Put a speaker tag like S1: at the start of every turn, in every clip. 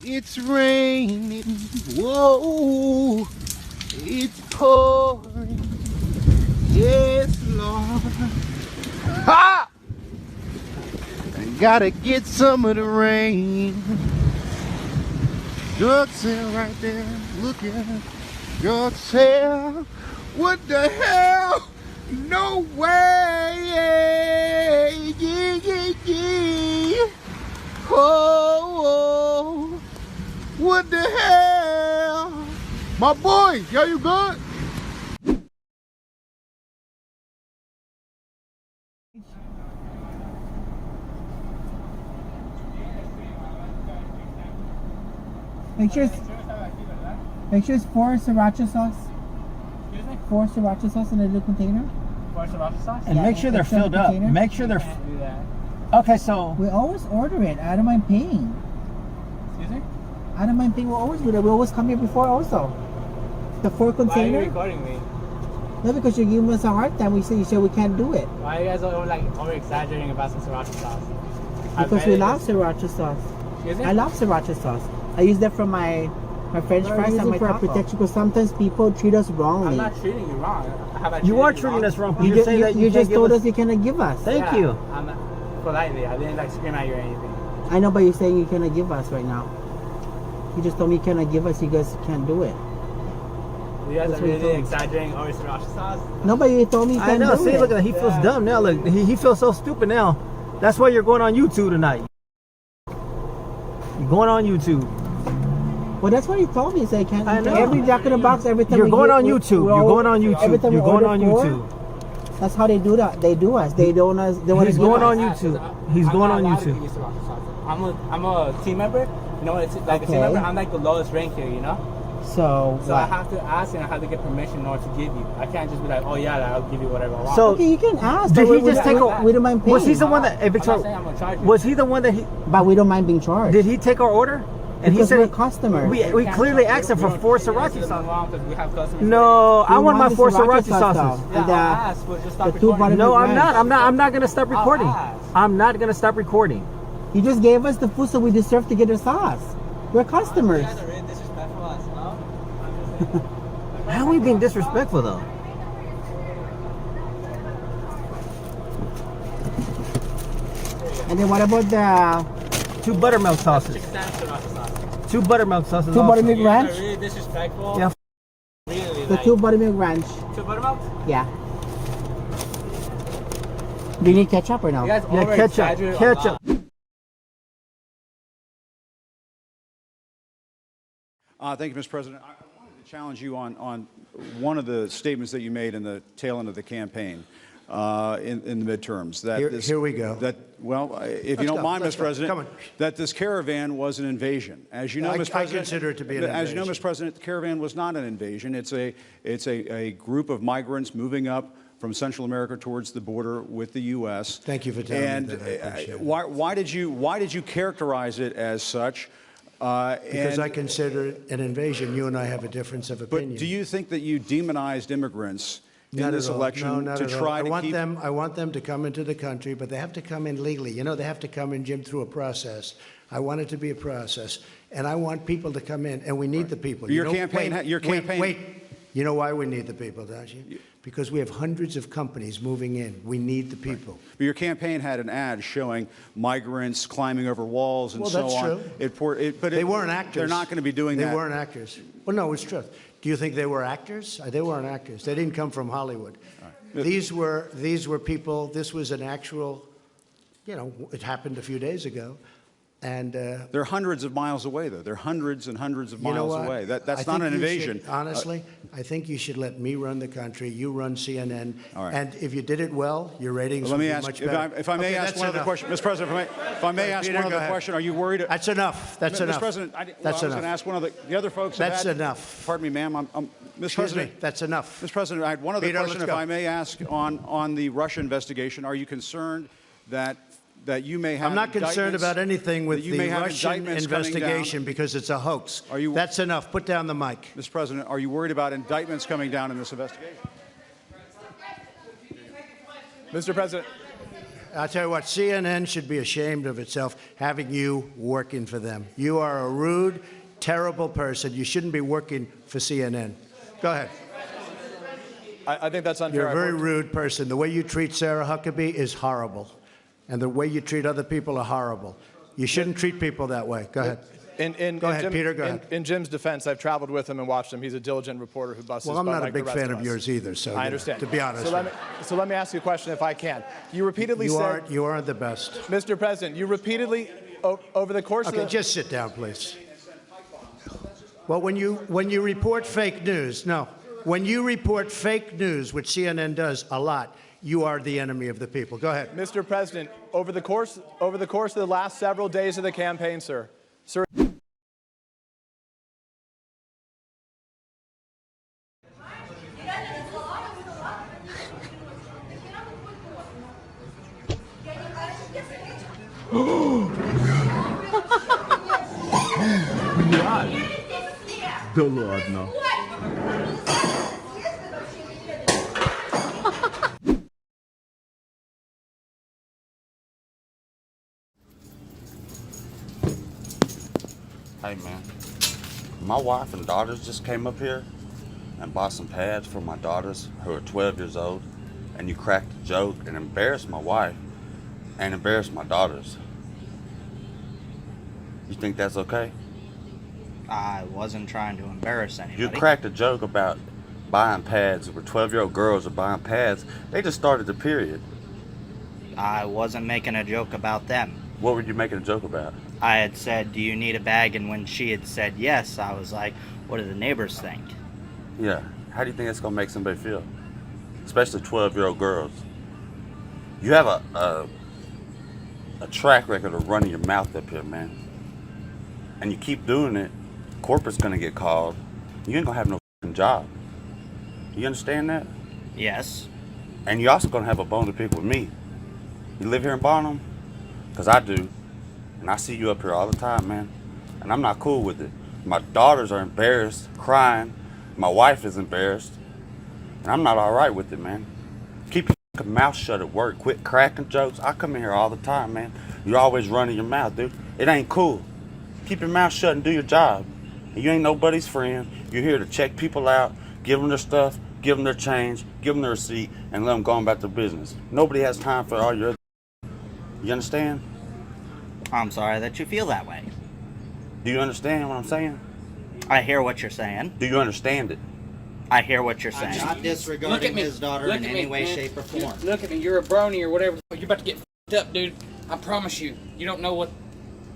S1: It's raining, whoa, it's pouring, yes, Lord. Ha! I gotta get some of the rain. Drug sale right there, look at it. Drug sale, what the hell? No way, yeah, yeah, yeah. Oh, what the hell? My boy, yo, you good?
S2: Make sure it's 4 Sriracha sauce.
S3: Excuse me?
S2: 4 Sriracha sauce in a little container.
S3: 4 Sriracha sauce?
S4: And make sure they're filled up. Make sure they're...
S3: Do that.
S4: Okay, so...
S2: We always order it. I don't mind paying.
S3: Excuse me?
S2: I don't mind paying. We always do that. We always come here before also. The 4 container.
S3: Why are you recording me?
S2: No, because you're giving us a hard time. You say we can't do it.
S3: Why are you guys over exaggerating about some Sriracha sauce?
S2: Because we love Sriracha sauce.
S3: Excuse me?
S2: I love Sriracha sauce. I use that for my French fries and my taco. Protection, because sometimes people treat us wrongly.
S3: I'm not treating you wrong.
S4: You are treating us wrong.
S2: You just told us you cannot give us.
S4: Thank you.
S3: I'm politely. I didn't scream at you or anything.
S2: I know, but you're saying you cannot give us right now. You just told me you cannot give us. You guys can't do it.
S3: You guys are really exaggerating over Sriracha sauce.
S2: No, but you told me you can't do it.
S4: I know. See, look at that. He feels dumb now. Look, he feels so stupid now. That's why you're going on YouTube tonight. You're going on YouTube.
S2: Well, that's what he told me. He said, I can't.
S4: I know.
S2: Every Jack in the Box, every time
S4: You're going on YouTube. You're going on YouTube. You're going on YouTube.
S2: That's how they do that. They do us. They don't us. They want to.
S4: He's going on YouTube. He's going on YouTube.
S3: I'm a team member. You know what? It's like a team member. I'm like the lowest rank here. You know.
S2: So
S3: I have to ask and I have to get permission in order to give you. I can't just be like, oh yeah, I'll give you whatever I want.
S4: So
S2: okay, you can ask.
S4: Did he just take?
S2: We don't mind paying.
S4: Was he the one that?
S3: I'm not saying I'm gonna charge you.
S4: Was he the one that he?
S2: But we don't mind being charged.
S4: Did he take our order? And
S2: because
S4: he said
S2: we're customers.
S4: We clearly asked him for 4 Sriracha sauces. No, I want my 4 Sriracha sauces. No, I'm not. I'm not gonna stop recording. I'm not gonna stop recording.
S2: You just gave us the food, so we deserve to get the sauce. We're customers.
S4: How are we being disrespectful though?
S2: And then what about the
S4: 2 buttermilk sauces? 2 buttermilk sauces.
S2: 2 buttermilk ranch?
S3: Really disrespectful.
S4: Yeah.
S3: Really,
S2: the 2 buttermilk ranch.
S3: 2 buttermilk?
S2: Yeah. Do you need ketchup or no?
S3: You guys
S4: Yeah, ketchup. Ketchup.
S1: Thank you, Mr. President. I wanted to challenge you on one of the statements that you made in the tail end of the campaign in the midterms. That
S5: here we go.
S1: If you don't mind, Mr. President, that this caravan was an invasion. As you know, Mr. President, I
S5: consider it to be an invasion.
S1: As you know, Mr. President, the caravan was not an invasion. It's a group of migrants moving up from Central America towards the border with the U.S.
S5: Thank you for telling me that.
S1: Why did you characterize it as such?
S5: Because I consider it an invasion. You and I have a difference of opinion.
S1: But do you think that you demonized immigrants in this election to try to keep...
S5: I want them to come into the country, but they have to come in legally. You know, they have to come in, Jim, through a process. I want it to be a process. And I want people to come in, and we need the people.
S1: Your campaign...
S5: Wait. You know why we need the people, don't you? Because we have hundreds of companies moving in. We need the people.
S1: But your campaign had an ad showing migrants climbing over walls and so on.
S5: Well, that's true. But they weren't actors.
S1: They're not going to be doing that.
S5: They weren't actors. Well, no, it's true. Do you think they were actors? They weren't actors. They didn't come from Hollywood. Right. These were people. This was an actual, you know, it happened a few days ago. And
S1: they're hundreds of miles away, though. They're hundreds and hundreds of miles away. That's not an invasion.
S5: Honestly, I think you should let me run the country. You run CNN.
S1: All right.
S5: And if you did it well, your ratings would be much better.
S1: If I may ask one other question, Mr. President, if I may ask one other question, are you worried?
S5: That's enough. That's enough.
S1: Mr. President, I was going to ask one of the other folks.
S5: That's enough.
S1: Pardon me, ma'am. Mr. President,
S5: that's enough.
S1: Mr. President, I had one other question, if I may ask, on the Russia investigation. Are you concerned that you may have...
S5: I'm not concerned about anything with the Russian investigation because it's a hoax. That's enough. Put down the mic.
S1: Mr. President, are you worried about indictments coming down in this investigation?
S6: Mr. President.
S5: I'll tell you what, CNN should be ashamed of itself having you working for them. You are a rude, terrible person. You shouldn't be working for CNN. Go ahead.
S6: I think that's unfair.
S5: You're a very rude person. The way you treat Sarah Huckabee is horrible. And the way you treat other people are horrible. You shouldn't treat people that way. Go ahead. Go ahead, Peter, go ahead.
S6: In Jim's defense, I've traveled with him and watched him. He's a diligent reporter who busts his butt.
S5: Well, I'm not
S6: like
S5: a big
S6: the rest
S5: fan
S6: of
S5: of
S6: us.
S5: yours either, so
S6: I understand.
S5: to be honest.
S6: So let me ask you a question if I can. You repeatedly said...
S5: You aren't the best.
S6: Mr. President, you repeatedly, over the course of the...
S5: Okay, just sit down, please. Well, when you report fake news, when you report fake news, which CNN does a lot, you are the enemy of the people. Go ahead.
S6: Mr. President, over the course of the last several days of the campaign, sir...
S1: The Lord, no.
S7: Hey man, my wife and daughters just came up here and bought some pads for my daughters who are 12 years old, and you cracked a joke and embarrassed my wife and embarrassed my daughters. You think that's okay?
S8: I wasn't trying to embarrass anybody.
S7: You cracked a joke about buying pads where 12-year-old girls are buying pads. They just started the period.
S8: I wasn't making a joke about them.
S7: What were you making a joke about?
S8: I had said, do you need a bag? And when she had said yes, I was like, what do the neighbors think?
S7: Yeah, how do you think that's gonna make somebody feel? Especially 12-year-old girls. You have a track record of running your mouth up here, man. And you keep doing it, corporate's gonna get called. You ain't gonna have no f***ing job. You understand that?
S8: Yes.
S7: And you also gonna have a bone to pick with me. You live here in Bonham? Cause I do. And I see you up here all the time, man. And I'm not cool with it. My daughters are embarrassed, crying. My wife is embarrassed. And I'm not all right with it, man. Keep your fucking mouth shut at work. Quit cracking jokes. I come in here all the time, man. You're always running your mouth, dude. It ain't cool. Keep your mouth shut and do your job. And you ain't nobody's friend. You're here to check people out, give them their stuff, give them their change, give them their receipt, and let them go on about their business. Nobody has time for all your other. You understand?
S8: I'm sorry that you feel that way.
S7: Do you understand what I'm saying?
S8: I hear what you're saying.
S7: Do you understand it?
S8: I hear what you're saying.
S9: I'm not disregarding his daughter in any way, shape, or form.
S10: Look at me, you're a brony or whatever. You're about to get f***ed up, dude. I promise you. You don't know what...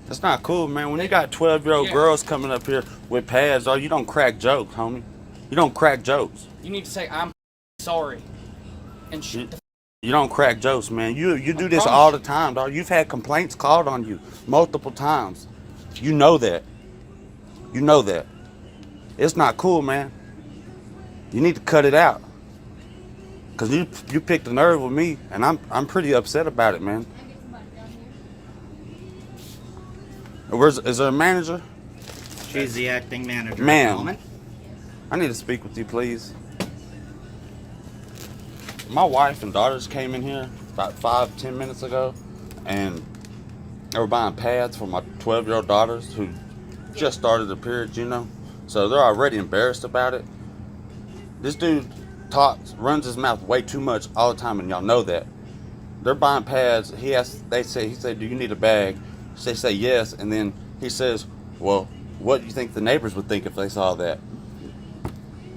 S7: That's not cool, man. When you got 12-year-old girls coming up here with pads, you don't crack jokes, homie. You don't crack jokes.
S10: You need to say, I'm sorry. And shit.
S7: You don't crack jokes, man. You do this all the time, dog. You've had complaints called on you multiple times. You know that. You know that. It's not cool, man. You need to cut it out. Cause you picked a nerve with me, and I'm pretty upset about it, man. Is there a manager?
S8: She's the acting manager.
S7: Ma'am, I need to speak with you, please. My wife and daughters came in here about 5-10 minutes ago, and they were buying pads for my 12-year-old daughters who just started the period, you know. So they're already embarrassed about it. This dude runs his mouth way too much all the time, and y'all know that. They're buying pads. He said, do you need a bag? They say yes, and then he says, well, what do you think the neighbors would think if they saw that?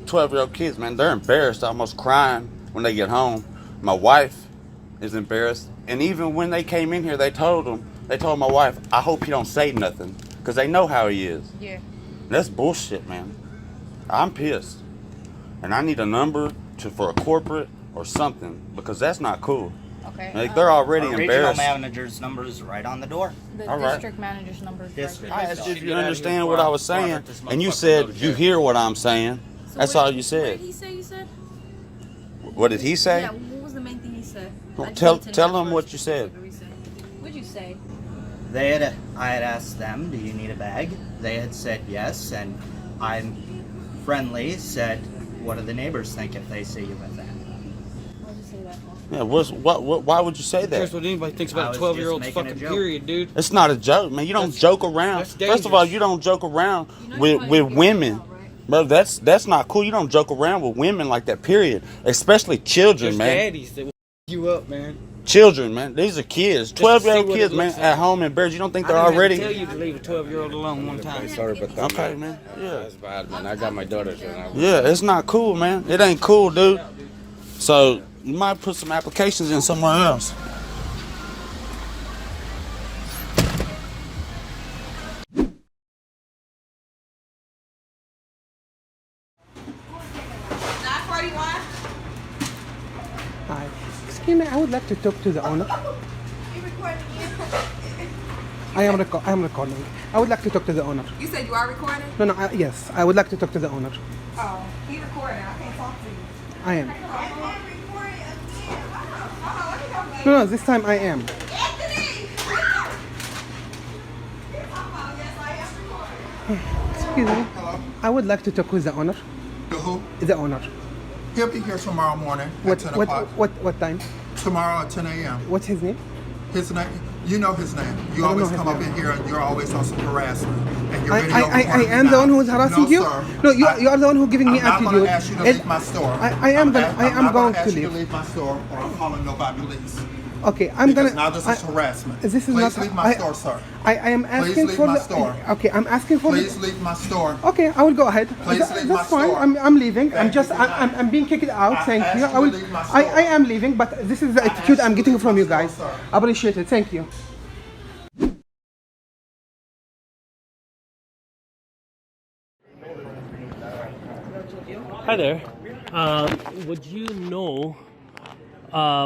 S7: 12-year-old kids, man, they're embarrassed, almost crying when they get home. My wife is embarrassed, and even when they came in here, they told my wife, I hope he don't say nothing, because they know how he is.
S11: Yeah.
S7: And that's bullshit, man. I'm pissed, and I need a number for a corporate or something, because that's not cool.
S11: Okay.
S7: Like, they're already
S8: Regional
S7: embarrassed.
S8: manager's number is right on the door.
S11: The
S7: All right.
S11: district manager's number is
S8: District.
S7: I asked you if you understand what I was saying, and you said you hear what I'm saying.
S11: So
S7: That's all you said.
S11: What did he say, you said?
S7: What did he say?
S11: Yeah, what was the main thing he said?
S7: Well,
S11: I just
S7: tell
S11: need to know
S7: him
S11: first
S7: what you said.
S11: What'd you say?
S8: I had asked them, do you need a bag? They had said yes, and I'm friendly, said, what do the neighbors think if they see you with that?
S11: What'd you say that for?
S7: Yeah, why would you say that?
S10: Here's what anybody thinks about a 12-year-old's fucking period, dude.
S7: It's not a joke, man. You don't joke around. First of all, you don't joke around with women. Bro, that's not cool. You don't joke around with women like that, period. Especially children, man.
S10: Daddies that will you up, man.
S7: Children, man. These are kids. 12-year-old kids, man, at home in bed. You don't think they're already...
S10: I tell you to leave a 12-year-old alone one time.
S12: Sorry about that.
S7: Okay, man. Yeah.
S12: That's bad, man. I got my daughters.
S7: Yeah, it's not cool, man. It ain't cool, dude. So, you might put some applications in somewhere else.
S13: Hi. Excuse me, I would like to talk to the owner. I am recording. I would like to talk to the owner.
S14: You said you are recording?
S13: No, yes. I would like to talk to the owner.
S14: Oh, he recording. I can't talk to you.
S13: I am. No, this time I am. Excuse me. I would like to talk with the owner.
S1: Who?
S13: The owner.
S1: He'll be here tomorrow morning at 10 o'clock.
S13: What time?
S1: Tomorrow at 10 a.m.
S13: What's his name?
S1: His name? You know his name. You always come up in here and you're always on some harassment. And you're
S13: I am the one who is harassing you?
S1: Sir.
S13: No, you are the one who giving me attitude.
S1: I'm not going to ask you to leave my store.
S13: I am going to
S1: ask you
S13: leave.
S1: to leave my store or I'm calling nobody leaves.
S13: Okay, I'm going to...
S1: Now this is harassment.
S13: This is
S1: Please
S13: not...
S1: leave my store, sir.
S13: I am asking
S1: Please
S13: for
S1: leave
S13: the...
S1: my store.
S13: Okay, I'm asking for...
S1: Please leave my store.
S13: Okay, I will go ahead.
S1: Please leave my
S13: That's fine.
S1: store.
S13: I'm leaving.
S1: Thank
S13: I'm being kicked out. Thank you.
S1: asked you to leave my store.
S13: I am leaving, but this is the attitude I'm getting from you guys. I appreciate it. Thank you.
S15: Hi there. Would you know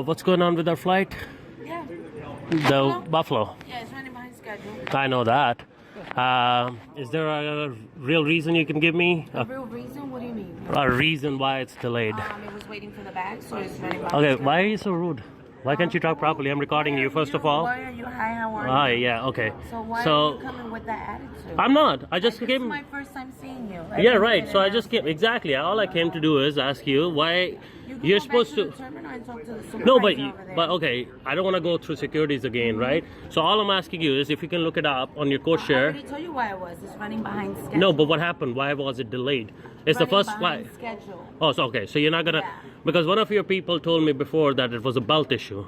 S15: what's going on with our flight?
S11: Yeah.
S15: The Buffalo.
S11: Yeah, it's running behind schedule.
S15: I know that. Is there a real reason you can give me?
S11: A real reason? What do you mean?
S15: A reason why it's delayed.
S11: It was waiting for the bag, so it's running behind
S15: Okay,
S11: schedule.
S15: why are you so rude? Why can't you talk properly? I'm recording you, first of all.
S11: Why are you? Hi, how are you?
S15: Hi, yeah, okay.
S11: So why are you coming with that attitude?
S15: I'm not. I just
S11: This
S15: came...
S11: is my first time seeing you.
S15: Yeah, right. So I just came... Exactly. All I came to do is ask you why you're supposed to... No, but okay, I don't want to go through securities again, right? So all I'm asking you is if you can look it up on your code
S11: I
S15: share.
S11: already told you why it was. It's running behind schedule.
S15: No, but what happened? Why was it delayed? It's the first flight.
S11: Schedule.
S15: Oh, so okay. So you're not gonna... Because one of your people told me before that it was a belt issue.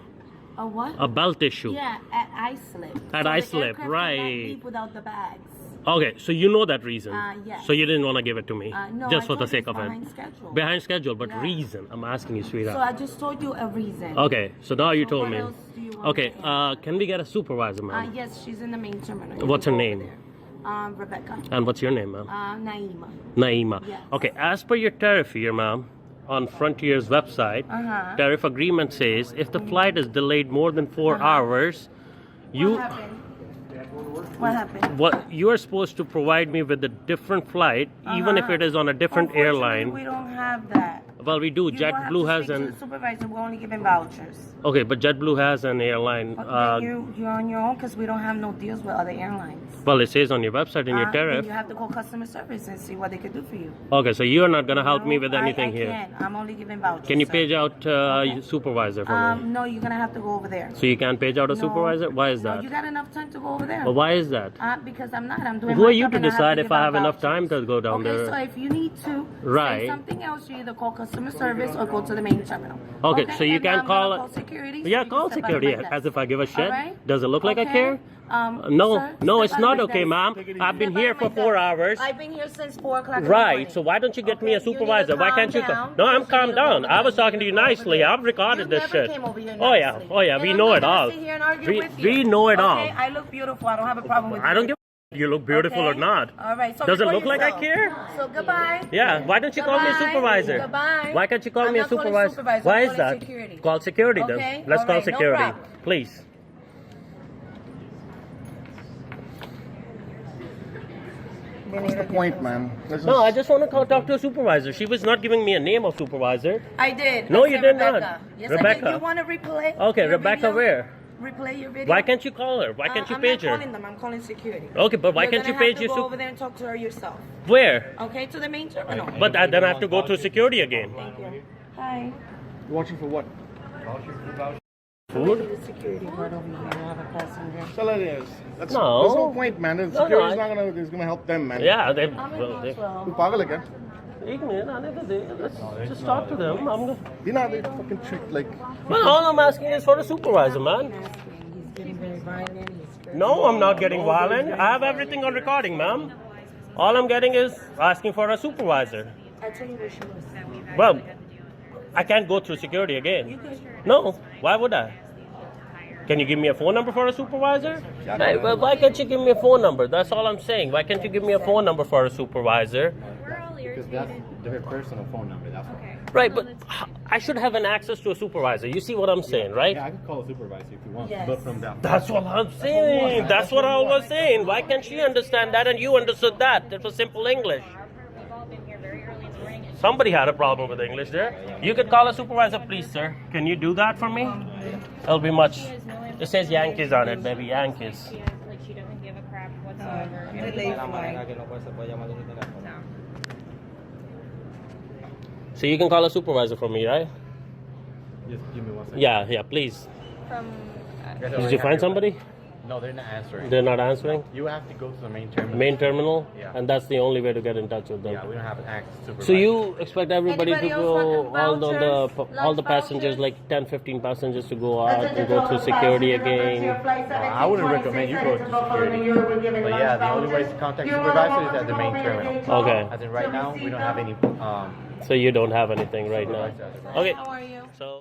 S11: A what?
S15: A belt issue.
S11: Yeah, at Islip.
S15: At Islip, right.
S11: Leave without the bags.
S15: Okay, so you know that reason.
S11: Yes.
S15: So you didn't want to give it to me,
S11: No,
S15: just
S11: I
S15: for the
S11: told you
S15: sake of
S11: it's
S15: it.
S11: behind schedule.
S15: Behind schedule, but reason. I'm asking you, sweetheart.
S11: So I just told you a reason.
S15: Okay, so now you told
S11: what
S15: me.
S11: else do you want
S15: Okay,
S11: to
S15: can we get a supervisor, ma'am?
S11: Yes, she's in the main terminal. You
S15: What's
S11: can
S15: her
S11: go
S15: name?
S11: over there. Rebecca.
S15: And what's your name, ma'am?
S11: Naima.
S15: Naima.
S11: Yes.
S15: Okay, as per your tariff here, ma'am, on Frontier's website, tariff agreement says if the flight is delayed more than 4 hours, you...
S11: What happened?
S15: What you are supposed to provide me with a different flight, even if it is on a different airline.
S11: We don't have that.
S15: Well, we do. JetBlue has an.
S11: Supervisor, we're only giving vouchers.
S15: Okay, but JetBlue has an airline.
S11: You're on your own because we don't have no deals with other airlines.
S15: Well, it says on your website in your tariff.
S11: Then you have to call customer service and see what they could do for you.
S15: Okay, so you're not gonna help me with anything here.
S11: I can't. I'm only giving vouchers.
S15: Can you page out a supervisor for me?
S11: No, you're gonna have to go over there.
S15: So you can't page out a supervisor? Why is that?
S11: You got enough time to go over there.
S15: Well, why is that?
S11: Because I'm not. I'm doing.
S15: Who
S11: my
S15: are you
S11: job
S15: to
S11: and I have
S15: decide
S11: to
S15: if
S11: give
S15: I
S11: out
S15: have enough
S11: vouchers.
S15: time to go down there?
S11: Okay, so if you need to say something else, you either call customer service or go to the main terminal.
S15: Okay, so you can call
S11: security.
S15: Yeah, call security. As if I give a shit.
S11: Right?
S15: Does it look like I care? No, it's not okay, ma'am. I've been here for 4 hours.
S11: I've been here since 4 o'clock.
S15: Right, so why don't you get me a supervisor? Why can't you No, I'm calm down. I was talking to you nicely. I've recorded this shit. Oh yeah, we know it all. We know it all.
S11: Okay, I look beautiful. I don't have a problem with you.
S15: I don't give a you look beautiful or not.
S11: All right, so
S15: does it look like I care?
S11: So goodbye.
S15: Yeah, why don't you call me a supervisor?
S11: Goodbye.
S15: Why can't you call me a supervisor? Why is that? Call security then. Let's call security. Please.
S1: What's the point, man?
S15: No, I just want to talk to a supervisor. She was not giving me a name of supervisor.
S11: I did.
S15: No, you did
S11: Rebecca.
S15: not.
S11: Yes,
S15: Rebecca.
S11: I did. You want to replay?
S15: Okay,
S11: your
S15: Rebecca
S11: video?
S15: where?
S11: Replay your video.
S15: Why can't you call her? Why can't you page her?
S11: I'm not calling them. I'm calling security.
S15: Okay, but why can't you page your
S11: supervisor? Go over there and talk to her yourself.
S15: Where?
S11: Okay, to the main terminal.
S15: But then I have to go through security again.
S11: Thank you. Hi.
S6: Watching for what?
S15: Food?
S11: The security guard over here. I have a passenger.
S1: So it is. There's
S15: No.
S1: no point, man. The security's not gonna. It's gonna help them, man.
S15: Yeah, they.
S1: तू पागल है क्या?
S15: एक minute आने तो दे. Let's just talk to them. I'm gonna.
S1: You know they fucking treat like.
S15: Well, all I'm asking is for the supervisor, man.
S11: He's getting very violent.
S15: No, I'm not getting violent. I have everything on recording, ma'am. All I'm getting is asking for a supervisor.
S11: I tell you where she was.
S15: Well, I can't go through security again. No, why would I? Can you give me a phone number for a supervisor? Hey, well, why can't you give me a phone number? That's all I'm saying. Why can't you give me a phone number for a supervisor?
S4: Because that's their personal phone number. That's why.
S15: Right, but I should have an access to a supervisor. You see what I'm saying, right?
S4: Yeah, I could call a supervisor if you want, but from that.
S15: That's what I'm saying. That's what I was saying. Why can't she understand that and you understood that? It was simple English. Somebody had a problem with English there. You could call a supervisor, please, sir. Can you do that for me? It'll be much. It says Yankees on it, baby. Yankees.
S16: Like she doesn't give a crap whatsoever.
S15: So you can call a supervisor for me, right?
S4: Just give me 1 second.
S15: Yeah, please.
S16: From
S15: Did you find somebody?
S4: No, they're not answering.
S15: They're not answering?
S4: You have to go to the main terminal.
S15: Main terminal?
S4: Yeah.
S15: And that's the only way to get in touch with them.
S4: Yeah, we don't have an access to supervisor.
S15: So you expect everybody
S11: Anybody
S15: to
S11: else
S15: go,
S11: want
S15: all the
S11: lunch
S15: passengers, like 10, 15 passengers to go out and go through security again?
S4: I wouldn't recommend you go to security. But yeah, the only way to contact supervisor is at the main terminal.
S15: Okay.
S4: As in right now, we don't have any.
S15: So you don't have anything right now? Okay.
S11: How are you?
S15: So.